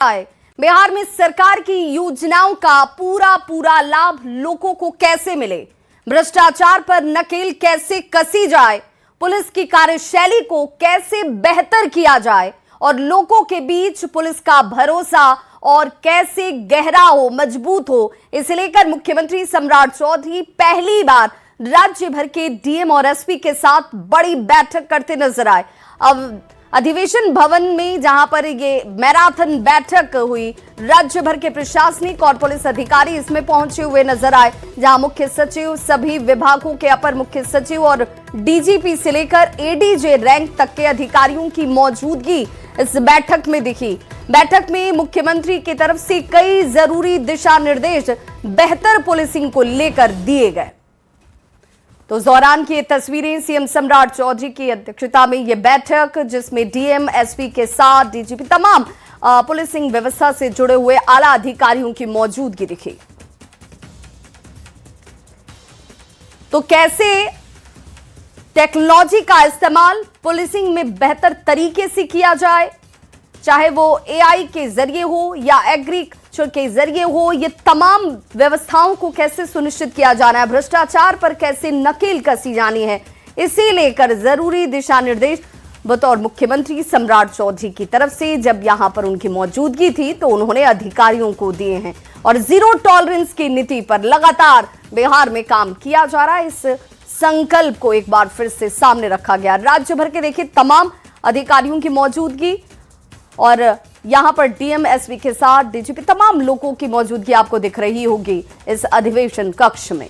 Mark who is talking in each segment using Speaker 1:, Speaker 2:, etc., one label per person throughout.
Speaker 1: बिहार में सरकार की योजनाओं का पूरा लाभ लोगों को कैसे मिले, भ्रष्टाचार पर नकेल कैसे कसी जाए, पुलिस की कार्यशैली को कैसे बेहतर किया जाए और लोगों के बीच पुलिस का भरोसा और कैसे गहरा हो, मजबूत हो, इसे लेकर मुख्यमंत्री सम्राट चौधरी पहली बार राज्य भर के डीएम और एसपी के साथ बड़ी बैठक करते नजर आए। अब अधिवेशन भवन में जहां पर ये मैराथन बैठक हुई, राज्य भर के प्रशासनिक और पुलिस अधिकारी इसमें पहुंचे हुए नजर आए, जहां मुख्य सचिव, सभी विभागों के अपर मुख्य सचिव और डीजीपी से लेकर एडीजे रैंक तक के अधिकारियों की मौजूदगी इस बैठक में दिखी। बैठक में मुख्यमंत्री की तरफ से कई जरूरी दिशा निर्देश बेहतर पुलिसिंग को लेकर दिए गए। तो इस दौरान की ये तस्वीरें, सीएम सम्राट चौधरी की अध्यक्षता में ये बैठक, जिसमें डीएम, एसपी के साथ डीजीपी, तमाम पुलिसिंग व्यवस्था से जुड़े हुए आला अधिकारियों की मौजूदगी दिखी। तो कैसे टेक्नोलॉजी का इस्तेमाल पुलिसिंग में बेहतर तरीके से किया जाए, चाहे वो एआई के जरिए हो या एग्रीकल्चर के जरिए हो, ये तमाम व्यवस्थाओं को कैसे सुनिश्चित किया जाना है, भ्रष्टाचार पर कैसे नकेल कसी जानी है, इसी लेकर जरूरी दिशा निर्देश बतौर मुख्यमंत्री सम्राट चौधरी की तरफ से जब यहां पर उनकी मौजूदगी थी तो उन्होंने अधिकारियों को दिए हैं। और जीरो टॉलरेंस की नीति पर लगातार बिहार में काम किया जा रहा है, इस संकल्प को एक बार फिर से सामने रखा गया। राज्य भर के देखिए तमाम अधिकारियों की मौजूदगी और यहां पर डीएम, एसपी के साथ डीजीपी, तमाम लोगों की मौजूदगी आपको दिख रही होगी इस अधिवेशन कक्ष में।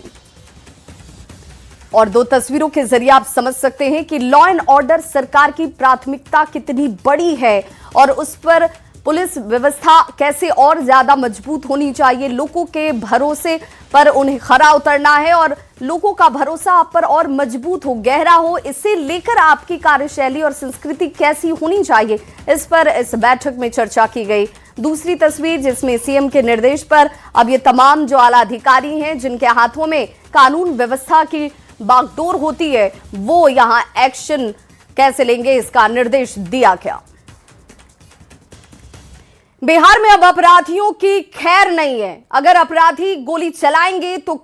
Speaker 1: और दो तस्वीरों के जरिए आप समझ सकते हैं कि लॉ एंड ऑर्डर सरकार की प्राथमिकता कितनी बड़ी है और उस पर पुलिस व्यवस्था कैसे और ज्यादा मजबूत होनी चाहिए, लोगों के भरोसे पर उन्हें खरा उतरना है और लोगों का भरोसा आप पर और मजबूत हो, गहरा हो, इसे लेकर आपकी कार्यशैली और संस्कृति कैसी होनी चाहिए, इस पर इस बैठक में चर्चा की गई। दूसरी तस्वीर जिसमें सीएम के निर्देश पर अब ये तमाम जो आला अधिकारी हैं जिनके हाथों में कानून व्यवस्था की बागडोर होती है, वो यहां एक्शन कैसे लेंगे, इसका निर्देश दिया गया। बिहार में अब अपराधियों की खैर नहीं है। अगर अपराधी गोली चलाएंगे तो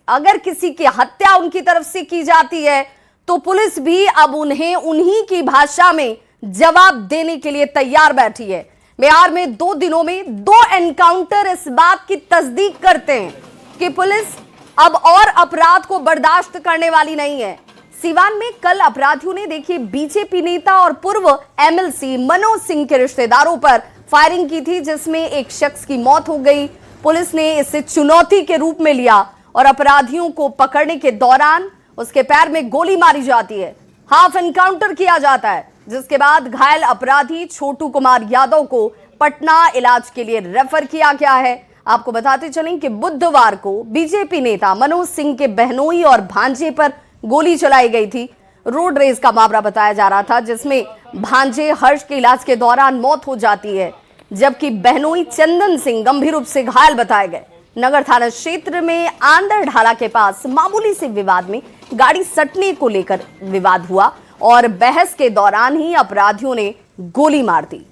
Speaker 1: अगर किसी की हत्या उनकी तरफ से की जाती है तो पुलिस भी अब उन्हें उन्हीं की भाषा में जवाब देने के लिए तैयार बैठी है। बिहार में 2 दिनों में 2 एनकाउंटर इस बात की तस्दीक करते हैं कि पुलिस अब और अपराध को बर्दाश्त करने वाली नहीं है। सीवान में कल अपराधियों ने देखिए बीजेपी नेता और पूर्व एमएलसी मनोज सिंह के रिश्तेदारों पर फायरिंग की थी, जिसमें एक शख्स की मौत हो गई। पुलिस ने इसे चुनौती के रूप में लिया और अपराधियों को पकड़ने के दौरान उसके पैर में गोली मारी जाती है, हाफ एनकाउंटर किया जाता है, जिसके बाद घायल अपराधी छोटू कुमार यादव को पटना इलाज के लिए रेफर किया गया है। आपको बताते चलें कि बुधवार को बीजेपी नेता मनोज सिंह के बहनोई और भांजे पर गोली चलाई गई थी। रोड रेस का मामला बताया जा रहा था, जिसमें भांजे हर्ष के इलाज के दौरान मौत हो जाती है, जबकि बहनोई चंदन सिंह गंभीर रूप से घायल बताए गए। नगर थाना क्षेत्र में आंदर ढाला के पास मामूली से विवाद में गाड़ी सटने को लेकर विवाद हुआ और बहस के दौरान ही अपराधियों ने गोली मार दी।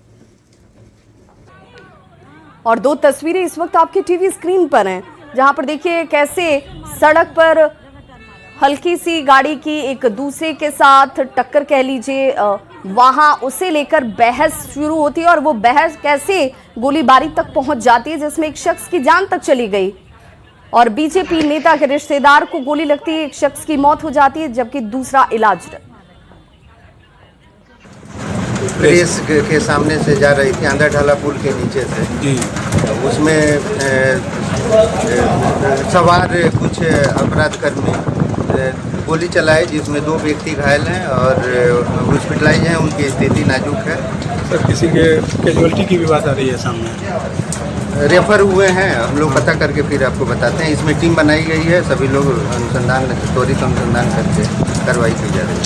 Speaker 1: और 2 तस्वीरें इस वक्त आपके टीवी स्क्रीन पर हैं, जहां पर देखिए कैसे सड़क पर हल्की सी गाड़ी की एक दूसरे के साथ टक्कर कह लीजिए, वहां उसे लेकर बहस शुरू होती है और वो बहस कैसे गोलीबारी तक पहुंच जाती है, जिसमें एक शख्स की जान तक चली गई और बीजेपी नेता के रिश्तेदार को गोली लगती है, एक शख्स की मौत हो जाती है, जबकि दूसरा इलाज।
Speaker 2: प्रेस के सामने से जा रही थी आंदर ढाला पुल के नीचे से जी, उसमें सवार कुछ अपराधकर्मी गोली चलाए, जिसमें 2 व्यक्ति घायल हैं और हॉस्पिटलाइज हैं, उनकी स्थिति नाजुक है।
Speaker 3: सर किसी के कैजुअल्टी की भी बात आ रही है सामने,
Speaker 2: रेफर हुए हैं, हम लोग पता करके फिर आपको बताते हैं। इसमें टीम बनाई गई है, सभी लोग त्वरित अनुसंधान करके कार्रवाई की जा रही है।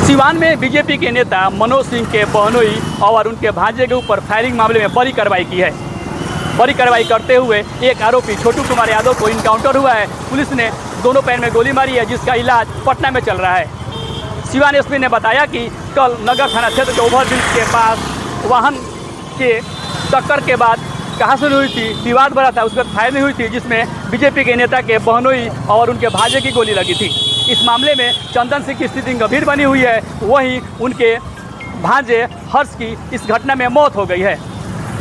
Speaker 4: सीवान में बीजेपी के नेता मनोज सिंह के बहनोई और उनके भांजे के ऊपर फायरिंग मामले में बड़ी कार्रवाई की है। बड़ी कार्रवाई करते हुए एक आरोपी छोटू कुमार यादव को इनकाउंटर हुआ है। पुलिस ने दोनों पैर में गोली मारी है, जिसका इलाज पटना में चल रहा है। सीवान एसपी ने बताया कि कल नगर थाना क्षेत्र के ओवरब्रिज के पास वाहन देखिए टक्कर के बाद कहाँ से हुई थी, विवाद बड़ा था, उसके बाद फायरिंग हुई थी जिसमें बीजेपी के नेता के बहनोई और उनके भांजे की गोली लगी थी। इस मामले में चंदन सिंह की स्थिति गंभीर बनी हुई है, वहीं उनके भांजे हर्ष की इस घटना में मौत हो गई है।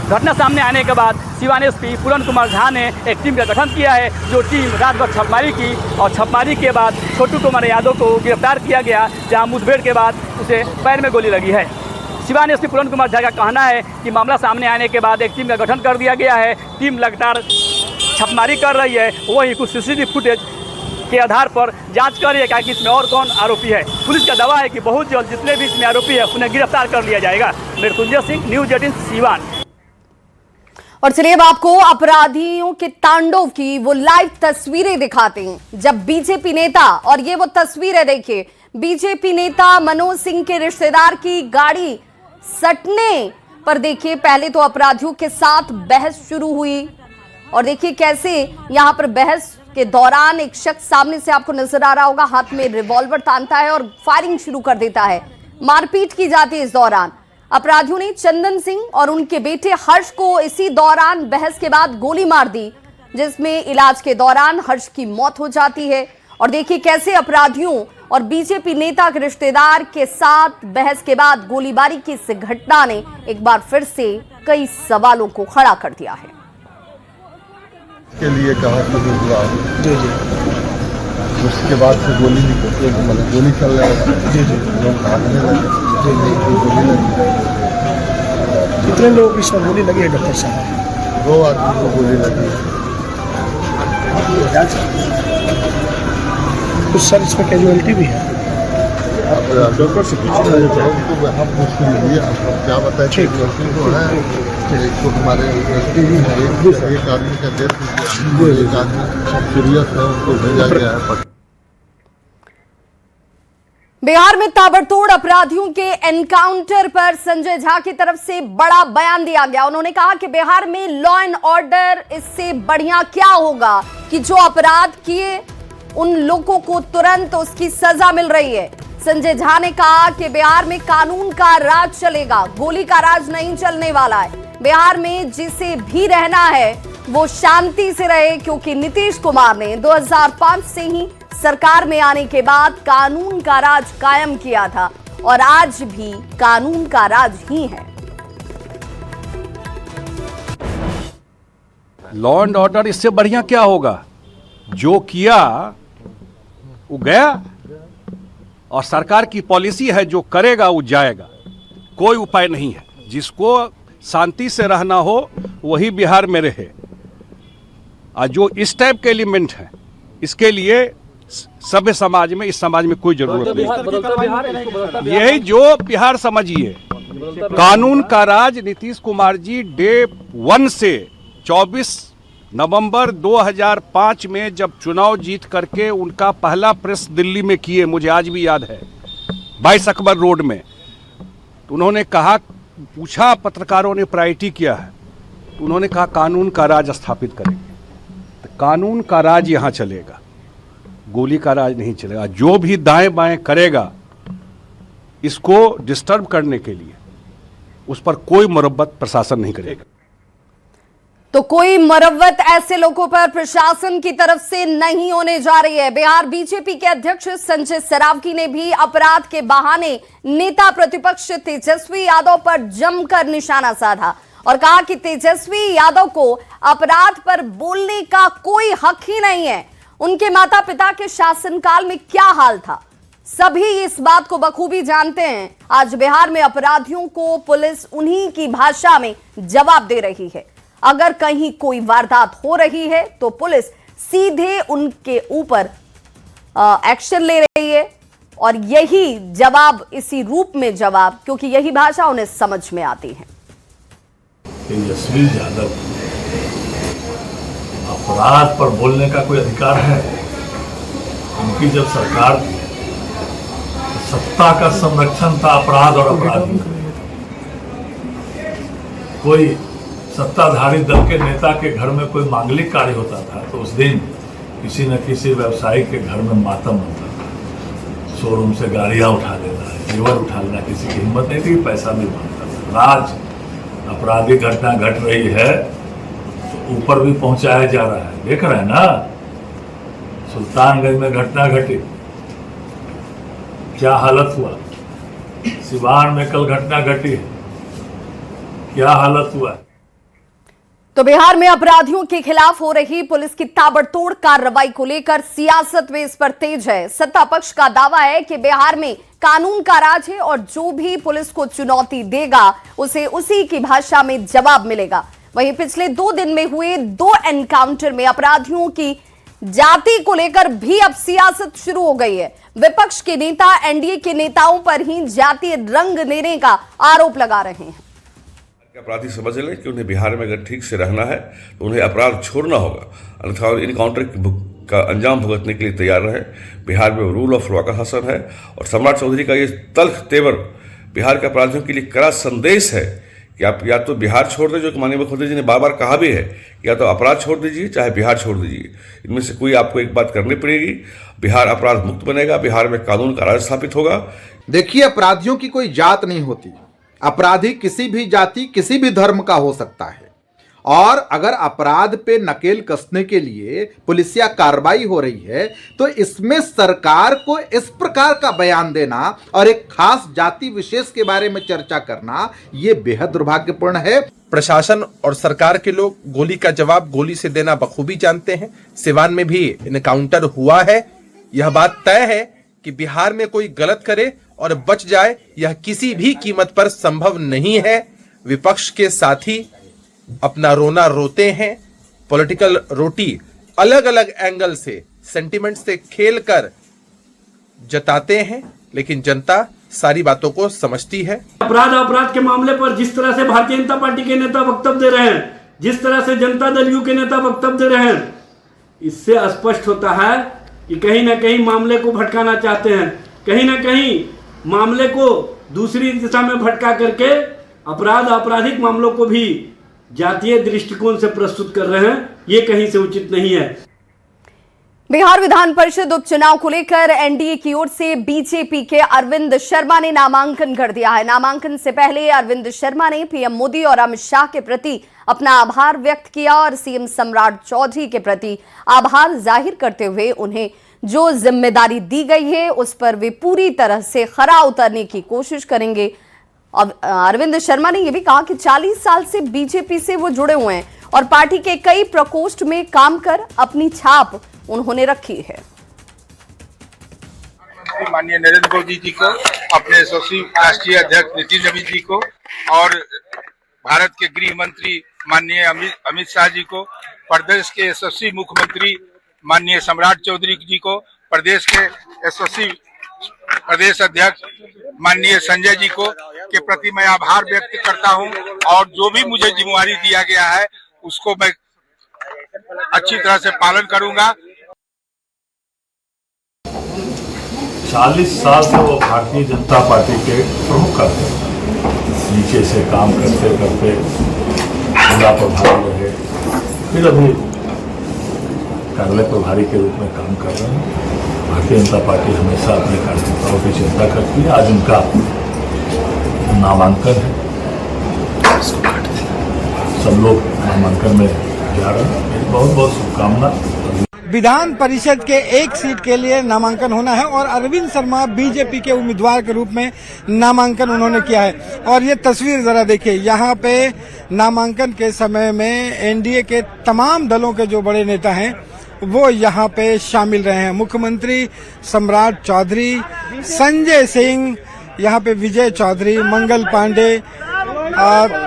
Speaker 4: घटना सामने आने के बाद सिवान एसपी पूरन कुमार झा ने एक टीम का गठन किया है, जो टीम रात भर छापेमारी की और छापेमारी के बाद छोटू कुमार यादव को गिरफ्तार किया गया, जहां मुठभेड़ के बाद उसे पैर में गोली लगी है। सिवान एसपी पूरन कुमार झा का कहना है कि मामला सामने आने के बाद एक टीम का गठन कर दिया गया है, टीम लगातार छापेमारी कर रही है, वहीं कुछ सीसीटीवी फुटेज के आधार पर जांच कर रही है कि इसमें और कौन आरोपी है। पुलिस का दावा है कि बहुत जल्द जितने भी इसमें आरोपी है उन्हें गिरफ्तार कर लिया जाएगा। मृत्युंजय सिंह, न्यूज़ 18 सिवान।
Speaker 1: और चलिए अब आपको अपराधियों के तांडव की वो लाइव तस्वीरें दिखाते हैं, जब बीजेपी नेता, और ये वो तस्वीरें देखिए, बीजेपी नेता मनोज सिंह के रिश्तेदार की गाड़ी सटने पर देखिए पहले तो अपराधियों के साथ बहस शुरू हुई, और देखिए कैसे यहां पर बहस के दौरान एक शख्स सामने से आपको नजर आ रहा होगा, हाथ में रिवॉल्वर तानता है और फायरिंग शुरू कर देता है। मारपीट की जाती है। इस दौरान अपराधियों ने चंदन सिंह और उनके बेटे हर्ष को इसी दौरान बहस के बाद गोली मार दी, जिसमें इलाज के दौरान हर्ष की मौत हो जाती है। और देखिए कैसे अपराधियों और बीजेपी नेता के रिश्तेदार के साथ बहस के बाद गोलीबारी की इस घटना ने एक बार फिर से कई सवालों को खड़ा कर दिया है।
Speaker 5: के लिए कहा शुरू हुआ जी जी, उसके बाद से गोली मतलब गोली चल रहा है जी जी, लोग भागने लगे जी जी, गोली लगी।
Speaker 3: कितने लोग इस पर गोली लगी है डॉक्टर साहब?
Speaker 5: 2 आदमी को गोली लगी।
Speaker 3: कुछ सर इसमें कैजुअलिटी भी है।
Speaker 5: अब डॉक्टर से पूछना तो हम पूछ लीजिए, आप क्या बताएं। कैजुअलिटी तो है, एक तो हमारे एक आदमी का डेथ हो गया, एक आदमी सीरियस है, उनको भेजा गया है।
Speaker 1: बिहार में ताबड़तोड़ अपराधियों के एनकाउंटर पर संजय झा की तरफ से बड़ा बयान दिया गया। उन्होंने कहा कि बिहार में लॉ एंड ऑर्डर इससे बढ़िया क्या होगा कि जो अपराध किए उन लोगों को तुरंत उसकी सजा मिल रही है। संजय झा ने कहा कि बिहार में कानून का राज चलेगा, गोली का राज नहीं चलने वाला है। बिहार में जिसे भी रहना है वो शांति से रहे, क्योंकि नीतीश कुमार ने 2005 से ही सरकार में आने के बाद कानून का राज कायम किया था और आज भी कानून का राज ही है।
Speaker 6: लॉ एंड ऑर्डर इससे बढ़िया क्या होगा? जो किया वो गया, और सरकार की पॉलिसी है जो करेगा वो जाएगा, कोई उपाय नहीं है। जिसको शांति से रहना हो वही बिहार में रहे। और जो इस टाइप के एलिमेंट हैं इसके लिए सभ्य समाज में, इस समाज में कोई जरूरत नहीं। यही जो बिहार समझिए, कानून का राज नीतीश कुमार जी डे 1 से 24 नवंबर 2005 में जब चुनाव जीत करके उनका पहला प्रेस दिल्ली में किए, मुझे आज भी याद है, 22 अकबर रोड में, तो उन्होंने कहा, पूछा पत्रकारों ने प्रायोरिटी किया है, तो उन्होंने कहा कानून का राज स्थापित करेंगे। तो कानून का राज यहाँ चलेगा, गोली का राज नहीं चलेगा। जो भी दाएं बाएं करेगा इसको डिस्टर्ब करने के लिए, उस पर कोई मुरब्बत प्रशासन नहीं करेगा।
Speaker 1: तो कोई मरम्मत ऐसे लोगों पर प्रशासन की तरफ से नहीं होने जा रही है। बिहार बीजेपी के अध्यक्ष संजय सरावगी ने भी अपराध के बहाने नेता प्रतिपक्ष तेजस्वी यादव पर जमकर निशाना साधा और कहा कि तेजस्वी यादव को अपराध पर बोलने का कोई हक ही नहीं है। उनके माता पिता के शासनकाल में क्या हाल था, सभी इस बात को बखूबी जानते हैं। आज बिहार में अपराधियों को पुलिस उन्हीं की भाषा में जवाब दे रही है। अगर कहीं कोई वारदात हो रही है तो पुलिस सीधे उनके ऊपर एक्शन ले रही है, और यही जवाब, इसी रूप में जवाब, क्योंकि यही भाषा उन्हें समझ में आती है।
Speaker 7: तेजस्वी यादव अपराध पर बोलने का कोई अधिकार है? उनकी जब सरकार थी, सत्ता का संरक्षण था अपराध और अपराधी। कोई सत्ताधारी दल के नेता के घर में कोई मांगलिक कार्य होता था तो उस दिन किसी न किसी व्यवसायी के घर में मातम होता था। शोरूम से गाड़ियां उठा लेना, जेवर उठा लेना, किसी की हिम्मत नहीं थी, पैसा भी मांगता था। राज आपराधिक घटना घट रही है तो ऊपर भी पहुंचाया जा रहा है। देख रहे हैं ना, सुल्तानगंज में घटना घटी, क्या हालत हुआ। सिवान में कल घटना घटी, क्या हालत हुआ।
Speaker 1: तो बिहार में अपराधियों के खिलाफ हो रही पुलिस की ताबड़तोड़ कार्रवाई को लेकर सियासत में इस पर तेज है। सत्ता पक्ष का दावा है कि बिहार में कानून का राज है और जो भी पुलिस को चुनौती देगा उसे उसी की भाषा में जवाब मिलेगा। वहीं पिछले 2 दिन में हुए 2 एनकाउंटर में अपराधियों की जाति को लेकर भी अब सियासत शुरू हो गई है। विपक्ष के नेता एनडीए के नेताओं पर ही जातीय रंग देने का आरोप लगा रहे हैं।
Speaker 8: अपराधी समझ लें कि उन्हें बिहार में अगर ठीक से रहना है तो उन्हें अपराध छोड़ना होगा, अन्यथा इनकाउंटर का अंजाम भुगतने के लिए तैयार रहे। बिहार में रूल ऑफ लॉ का शासन है और सम्राट चौधरी का ये तल्ख तेवर बिहार के अपराधियों के लिए कड़ा संदेश है कि आप या तो बिहार छोड़ दें, जो कि माननीय मुख्यमंत्री जी ने बार बार कहा भी है, या तो अपराध छोड़ दीजिए चाहे बिहार छोड़ दीजिए। इनमें से कोई आपको एक बात करनी पड़ेगी। बिहार अपराध मुक्त बनेगा, बिहार में कानून का राज स्थापित होगा।
Speaker 9: देखिए, अपराधियों की कोई जात नहीं होती। अपराधी किसी भी जाति, किसी भी धर्म का हो सकता है। और अगर अपराध पे नकेल कसने के लिए पुलिसिया कार्रवाई हो रही है तो इसमें सरकार को इस प्रकार का बयान देना और एक खास जाति विशेष के बारे में चर्चा करना, यह बेहद दुर्भाग्यपूर्ण है।
Speaker 10: प्रशासन और सरकार के लोग गोली का जवाब गोली से देना बखूबी जानते हैं। सिवान में भी एनकाउंटर हुआ है। यह बात तय है कि बिहार में कोई गलत करे और बच जाए, यह किसी भी कीमत पर संभव नहीं है। विपक्ष के साथी अपना रोना रोते हैं, पॉलिटिकल रोटी अलग अलग एंगल से, सेंटिमेंट से खेलकर जताते हैं, लेकिन जनता सारी बातों को समझती है।
Speaker 11: अपराध के मामले पर जिस तरह से भारतीय जनता पार्टी के नेता वक्तव्य दे रहे हैं, जिस तरह से जनता दल यू के नेता वक्तव्य दे रहे हैं, इससे स्पष्ट होता है कि कहीं ना कहीं मामले को भटकाना चाहते हैं, कहीं ना कहीं मामले को दूसरी दिशा में भटका करके आपराधिक मामलों को भी जातीय दृष्टिकोण से प्रस्तुत कर रहे हैं। ये कहीं से उचित नहीं है।
Speaker 1: बिहार विधान परिषद उपचुनाव को लेकर एनडीए की ओर से बीजेपी के अरविंद शर्मा ने नामांकन कर दिया है। नामांकन से पहले अरविंद शर्मा ने पीएम मोदी और अमित शाह के प्रति अपना आभार व्यक्त किया और सीएम सम्राट चौधरी के प्रति आभार जाहिर करते हुए उन्हें जो जिम्मेदारी दी गई है उस पर वे पूरी तरह से खरा उतरने की कोशिश करेंगे। अब अरविंद शर्मा ने यह भी कहा कि 40 साल से बीजेपी से वो जुड़े हुए हैं और पार्टी के कई प्रकोष्ठ में काम कर अपनी छाप उन्होंने रखी है।
Speaker 12: माननीय नरेंद्र मोदी जी को, अपने यशस्वी राष्ट्रीय अध्यक्ष नितिन रवि जी को और भारत के गृह मंत्री माननीय अमित शाह जी को, प्रदेश के यशस्वी मुख्यमंत्री माननीय सम्राट चौधरी जी को, प्रदेश के यशस्वी प्रदेश अध्यक्ष माननीय संजय जी को के प्रति मैं आभार व्यक्त करता हूं और जो भी मुझे जिम्मेवारी दिया गया है उसको मैं अच्छी तरह से पालन करूंगा।
Speaker 7: 40 साल से वो भारतीय जनता पार्टी के प्रमुख करते हैं। नीचे से काम करते करते जिला प्रभारी रहे, फिर अभी कार्यालय प्रभारी के रूप में काम कर रहे हैं। भारतीय जनता पार्टी हमेशा अपने कार्यकर्ताओं की चिंता करती है। आज उनका नामांकन है, सब लोग नामांकन में जा रहे हैं। बहुत बहुत शुभकामना।
Speaker 3: विधान परिषद के एक सीट के लिए नामांकन होना है और अरविंद शर्मा बीजेपी के उम्मीदवार के रूप में नामांकन उन्होंने किया है। और ये तस्वीर जरा देखिए, यहाँ पे नामांकन के समय में एनडीए के तमाम दलों के जो बड़े नेता हैं वो यहाँ पे शामिल रहे हैं। मुख्यमंत्री सम्राट चौधरी, संजय सिंह, यहाँ पे विजय चौधरी, मंगल पांडे,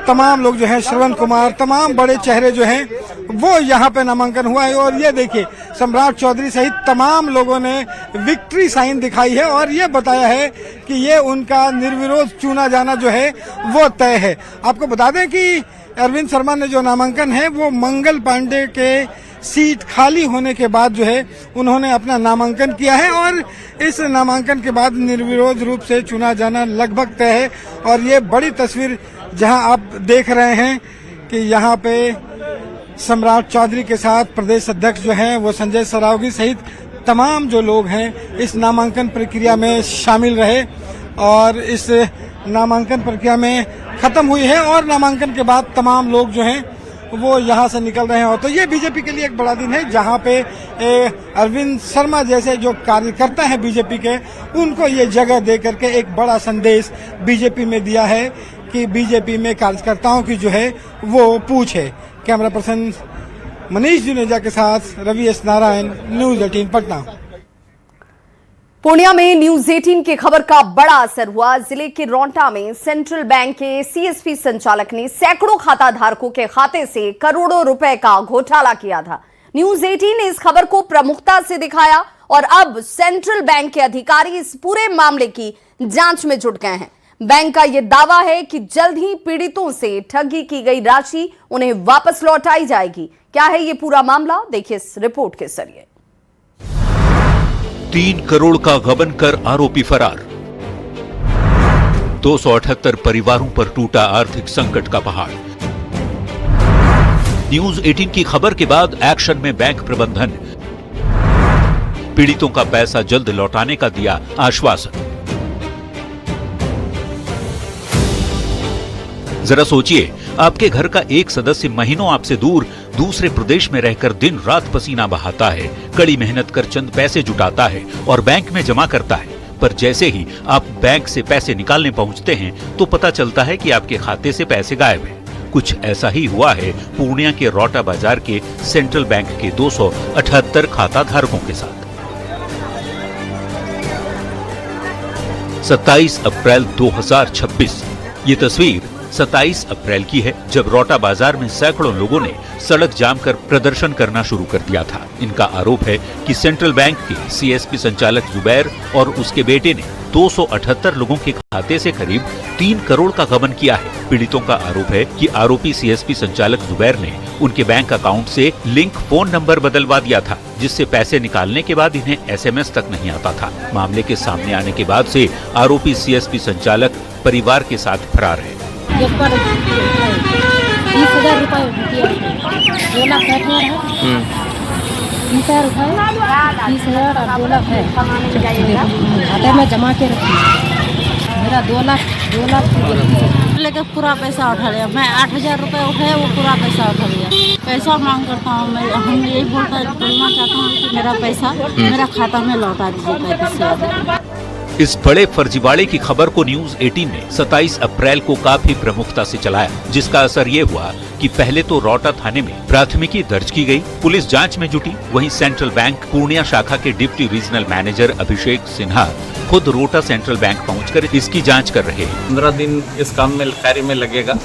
Speaker 3: तमाम लोग जो हैं, श्रवण कुमार, तमाम बड़े चेहरे जो हैं वो यहाँ पे नामांकन हुआ है। और ये देखिए, सम्राट चौधरी सहित तमाम लोगों ने विक्ट्री साइन दिखाई है और ये बताया है कि ये उनका निर्विरोध चुना जाना जो है वो तय है। आपको बता दें कि अरविंद शर्मा ने जो नामांकन है वो मंगल पांडे के सीट खाली होने के बाद जो है उन्होंने अपना नामांकन किया है और इस नामांकन के बाद निर्विरोध रूप से चुना जाना लगभग तय है। और ये बड़ी तस्वीर जहां आप देख रहे हैं कि यहाँ पे सम्राट चौधरी के साथ प्रदेश अध्यक्ष जो हैं वो संजय सरावगी सहित तमाम जो लोग हैं इस नामांकन प्रक्रिया में शामिल रहे और इस नामांकन प्रक्रिया में खत्म हुई है और नामांकन के बाद तमाम लोग जो हैं वो यहाँ से निकल रहे हैं। और तो ये बीजेपी के लिए एक बड़ा दिन है, जहाँ पे अरविंद शर्मा जैसे जो कार्यकर्ता हैं बीजेपी के, उनको ये जगह दे करके एक बड़ा संदेश बीजेपी में दिया है कि बीजेपी में कार्यकर्ताओं की जो है वो पूछ है। कैमरा पर्सन मनीष जुनेजा के साथ रवि एस नारायण, न्यूज 18 पटना।
Speaker 1: पूर्णिया में न्यूज 18 की खबर का बड़ा असर हुआ। जिले के रौंटा में सेंट्रल बैंक के सीएसपी संचालक ने सैकड़ों खाता धारकों के खाते से करोड़ों रुपए का घोटाला किया था। न्यूज 18 ने इस खबर को प्रमुखता से दिखाया और अब सेंट्रल बैंक के अधिकारी इस पूरे मामले की जांच में जुट गए हैं। बैंक का यह दावा है कि जल्द ही पीड़ितों से ठगी की गई राशि उन्हें वापस लौटाई जाएगी। क्या है ये पूरा मामला, देखिए इस रिपोर्ट के जरिए।
Speaker 13: 3 करोड़ का गबन कर आरोपी फरार। 278 परिवारों पर टूटा आर्थिक संकट का पहाड़। न्यूज 18 की खबर के बाद एक्शन में बैंक प्रबंधन। पीड़ितों का पैसा जल्द लौटाने का दिया आश्वासन। जरा सोचिए, आपके घर का एक सदस्य महीनों आपसे दूर दूसरे प्रदेश में रहकर दिन रात पसीना बहाता है, कड़ी मेहनत कर चंद पैसे जुटाता है और बैंक में जमा करता है, पर जैसे ही आप बैंक से पैसे निकालने पहुंचते हैं तो पता चलता है कि आपके खाते से पैसे गायब हैं। कुछ ऐसा ही हुआ है पूर्णिया के रौटा बाजार के सेंट्रल बैंक के 278 खाता धारकों के साथ। 27 अप्रैल 2026 ये तस्वीर 27 अप्रैल की है, जब रौटा बाजार में सैकड़ों लोगों ने सड़क जाम कर प्रदर्शन करना शुरू कर दिया था। इनका आरोप है कि सेंट्रल बैंक के सीएसपी संचालक जुबैर और उसके बेटे ने 278 लोगों के खाते से करीब 3 करोड़ का गबन किया है। पीड़ितों का आरोप है कि आरोपी सीएसपी संचालक जुबैर ने उनके बैंक अकाउंट से लिंक फोन नंबर बदलवा दिया था, जिससे पैसे निकालने के बाद इन्हें एसएमएस तक नहीं आता था। मामले के सामने आने के बाद से आरोपी सीएसपी संचालक परिवार के साथ फरार है।
Speaker 14: 20,000 रुपये 2 लाख 60,000 है। 30,000 रुपये 30,000 और 2 लाख है खाते में जमा के रखी। मेरा 2 लाख लेकर पूरा पैसा उठा लिया। मैं 8,000 रुपये उठाया, वो पूरा पैसा उठा लिया। पैसा मांग करता हूँ मैं, हम यही बोलना चाहता हूँ कि मेरा पैसा मेरा खाता में लौटा दीजिए।
Speaker 13: इस बड़े फर्जीवाड़े की खबर को न्यूज 18 ने 27 अप्रैल को काफी प्रमुखता से चलाया, जिसका असर ये हुआ कि पहले तो रौटा थाने में प्राथमिकी दर्ज की गई, पुलिस जांच में जुटी। वहीं सेंट्रल बैंक पूर्णिया शाखा के डिप्टी रीजनल मैनेजर अभिषेक सिन्हा खुद रोटा सेंट्रल बैंक पहुंचकर इसकी जांच कर रहे हैं।
Speaker 15: 15 दिन इस काम में कार्य में लगेगा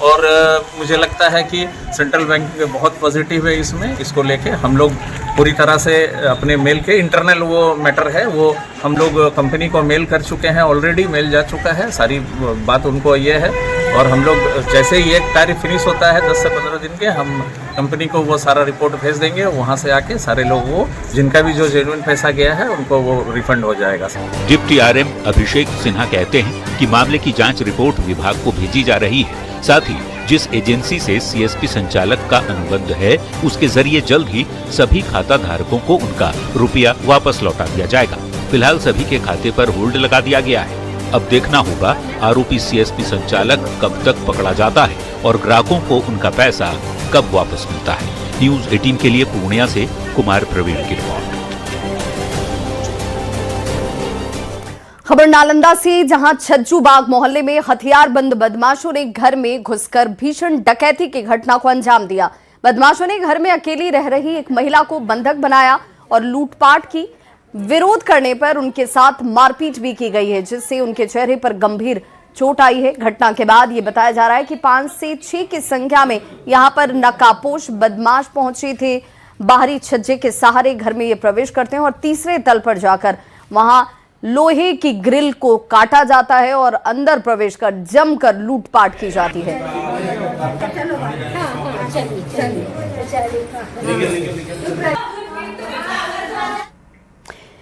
Speaker 15: और मुझे लगता है कि सेंट्रल बैंक बहुत पॉजिटिव है इसको लेके। हम लोग पूरी तरह से अपने मेल के इंटरनल वो मैटर है, वो हम लोग कंपनी को मेल कर चुके हैं, ऑलरेडी मेल जा चुका है, सारी बात उनको ये है। और हम लोग जैसे ही एक कार्य फिनिश होता है 10 से 15 दिन के, हम कंपनी को वो सारा रिपोर्ट भेज देंगे। वहाँ से आके सारे लोग वो जिनका भी जो जेन्युइन पैसा गया है उनको वो रिफंड हो जाएगा।
Speaker 13: डिप्टी आरएम अभिषेक सिन्हा कहते हैं कि मामले की जांच रिपोर्ट विभाग को भेजी जा रही है। साथ ही जिस एजेंसी से सीएसपी संचालक का अनुबंध है, उसके जरिए जल्द ही सभी खाता धारकों को उनका रुपया वापस लौटा दिया जाएगा। फिलहाल सभी के खाते पर होल्ड लगा दिया गया है। अब देखना होगा आरोपी सीएसपी संचालक कब तक पकड़ा जाता है और ग्राहकों को उनका पैसा कब वापस मिलता है। न्यूज 18 के लिए पूर्णिया से कुमार प्रवीण की रिपोर्ट।
Speaker 1: खबर नालंदा से, जहां छज्जू बाग मोहल्ले में हथियारबंद बदमाशों ने घर में घुसकर भीषण डकैती की घटना को अंजाम दिया। बदमाशों ने घर में अकेली रह रही एक महिला को बंधक बनाया और लूटपाट की। विरोध करने पर उनके साथ मारपीट भी की गई है, जिससे उनके चेहरे पर गंभीर चोट आई है। घटना के बाद ये बताया जा रहा है कि 5 से 6 की संख्या में यहां पर नकाबपोश बदमाश पहुंचे थे। बाहरी छज्जे के सहारे घर में ये प्रवेश करते हैं और तीसरे तल पर जाकर वहां लोहे की ग्रिल को काटा जाता है और अंदर प्रवेश कर जमकर लूटपाट की जाती है।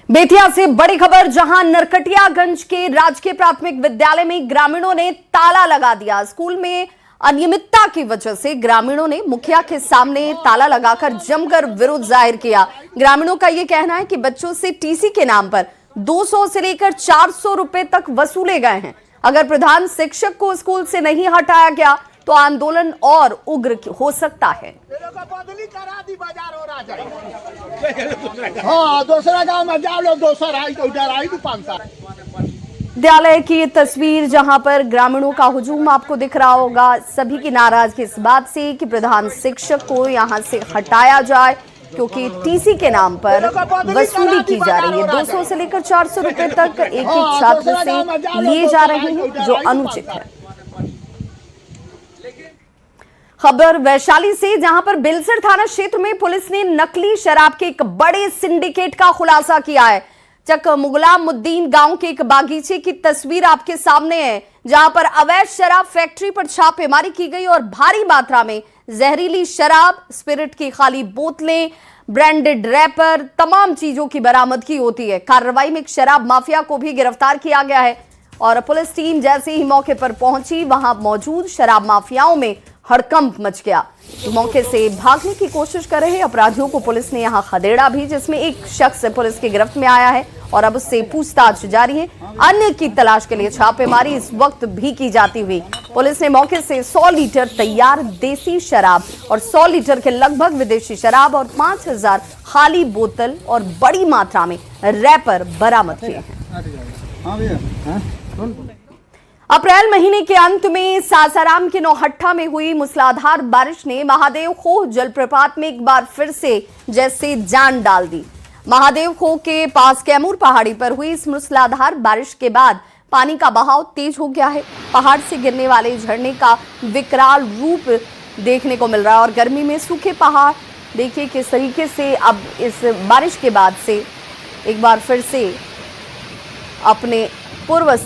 Speaker 1: बेतिया से बड़ी खबर, जहां नरकटियागंज के राजकीय प्राथमिक विद्यालय में ग्रामीणों ने ताला लगा दिया। स्कूल में अनियमितता की वजह से ग्रामीणों ने मुखिया के सामने ताला लगाकर जमकर विरोध जाहिर किया। ग्रामीणों का यह कहना है कि बच्चों से टीसी के नाम पर 200 से लेकर 400 रुपए तक वसूले गए हैं। अगर प्रधान शिक्षक को स्कूल से नहीं हटाया गया तो आंदोलन और उग्र हो सकता है।
Speaker 5: दूसरा गांव में जाओ लो, दूसरा आई तो उधर आई तो 5 साल।
Speaker 1: विद्यालय की ये तस्वीर जहां पर ग्रामीणों का हुजूम आपको दिख रहा होगा। सभी की नाराजगी इस बात से कि प्रधान शिक्षक को यहां से हटाया जाए, क्योंकि टीसी के नाम पर वसूली की जा रही है। 200 से लेकर 400 रुपए तक एक छात्र से लिए जा रहे हैं, जो अनुचित है। खबर वैशाली से, जहां पर बिलसर थाना क्षेत्र में पुलिस ने नकली शराब के एक बड़े सिंडिकेट का खुलासा किया है। चक मुगलामुद्दीन गांव के एक बागीचे की तस्वीर आपके सामने है, जहां पर अवैध शराब फैक्ट्री पर छापेमारी की गई और भारी मात्रा में जहरीली शराब, स्पिरिट की खाली बोतलें, ब्रांडेड रैपर, तमाम चीजों की बरामदगी होती है। कार्रवाई में एक शराब माफिया को भी गिरफ्तार किया गया है और पुलिस टीम जैसे ही मौके पर पहुंची, वहां मौजूद शराब माफियाओं में हड़कंप मच गया। मौके से भागने की कोशिश कर रहे अपराधियों को पुलिस ने यहां खदेड़ा भी, जिसमें एक शख्स पुलिस की गिरफ्त में आया है और अब उससे पूछताछ जारी है। अन्य की तलाश के लिए छापेमारी इस वक्त भी की जाती हुई पुलिस ने मौके से 100 लीटर तैयार देसी शराब और 100 लीटर के लगभग विदेशी शराब और 5000 खाली बोतल और बड़ी मात्रा में रैपर बरामद किए हैं। अप्रैल महीने के अंत में सासाराम के नौहट्टा में हुई मूसलाधार बारिश ने महादेव खोह जलप्रपात में एक बार फिर से जैसे जान डाल दी। महादेव खोह के पास कैमूर पहाड़ी पर हुई इस मूसलाधार बारिश के बाद पानी का बहाव तेज हो गया है। पहाड़ से गिरने वाले झरने का विकराल रूप देखने को मिल रहा है और गर्मी में सूखे पहाड़ देखिए किस तरीके से अब इस बारिश के बाद से एक बार फिर से अपने पूर्व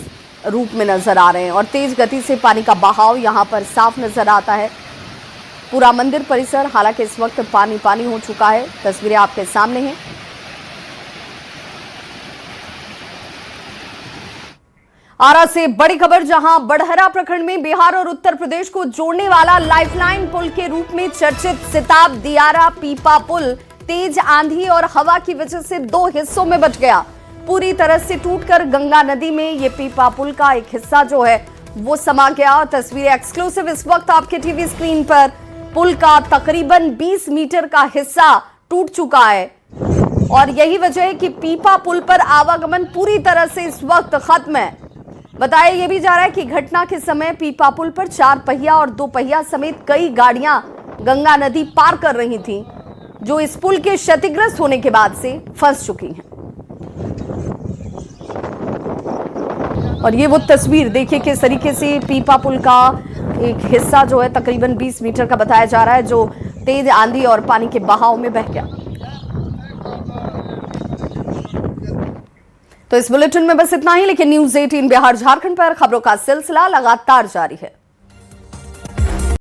Speaker 1: रूप में नजर आ रहे हैं और तेज गति से पानी का बहाव यहां पर साफ नजर आता है। पूरा मंदिर परिसर हालांकि इस वक्त पानी पानी हो चुका है। तस्वीरें आपके सामने हैं। आरा से बड़ी खबर, जहां बड़हरा प्रखंड में बिहार और उत्तर प्रदेश को जोड़ने वाला लाइफलाइन पुल के रूप में चर्चित सिताब दियारा पीपा पुल तेज आंधी और हवा की वजह से 2 हिस्सों में बच गया। पूरी तरह से टूटकर गंगा नदी में ये पीपा पुल का एक हिस्सा जो है वो समा गया। और तस्वीरें एक्सक्लूसिव इस वक्त आपके टीवी स्क्रीन पर। पुल का तकरीबन 20 मीटर का हिस्सा टूट चुका है और यही वजह है कि पीपा पुल पर आवागमन पूरी तरह से इस वक्त खत्म है। बताया यह भी जा रहा है कि घटना के समय पीपा पुल पर 4 पहिया और 2 पहिया समेत कई गाड़ियां गंगा नदी पार कर रही थीं, जो इस पुल के क्षतिग्रस्त होने के बाद से फंस चुकी हैं। और ये वो तस्वीर देखिए किस तरीके से पीपा पुल का एक हिस्सा जो है तकरीबन 20 मीटर का बताया जा रहा है, जो तेज आंधी और पानी के बहाव में बह गया। तो इस बुलेटिन में बस इतना ही, लेकिन न्यूज़ 18 बिहार झारखंड पर खबरों का सिलसिला लगातार जारी है।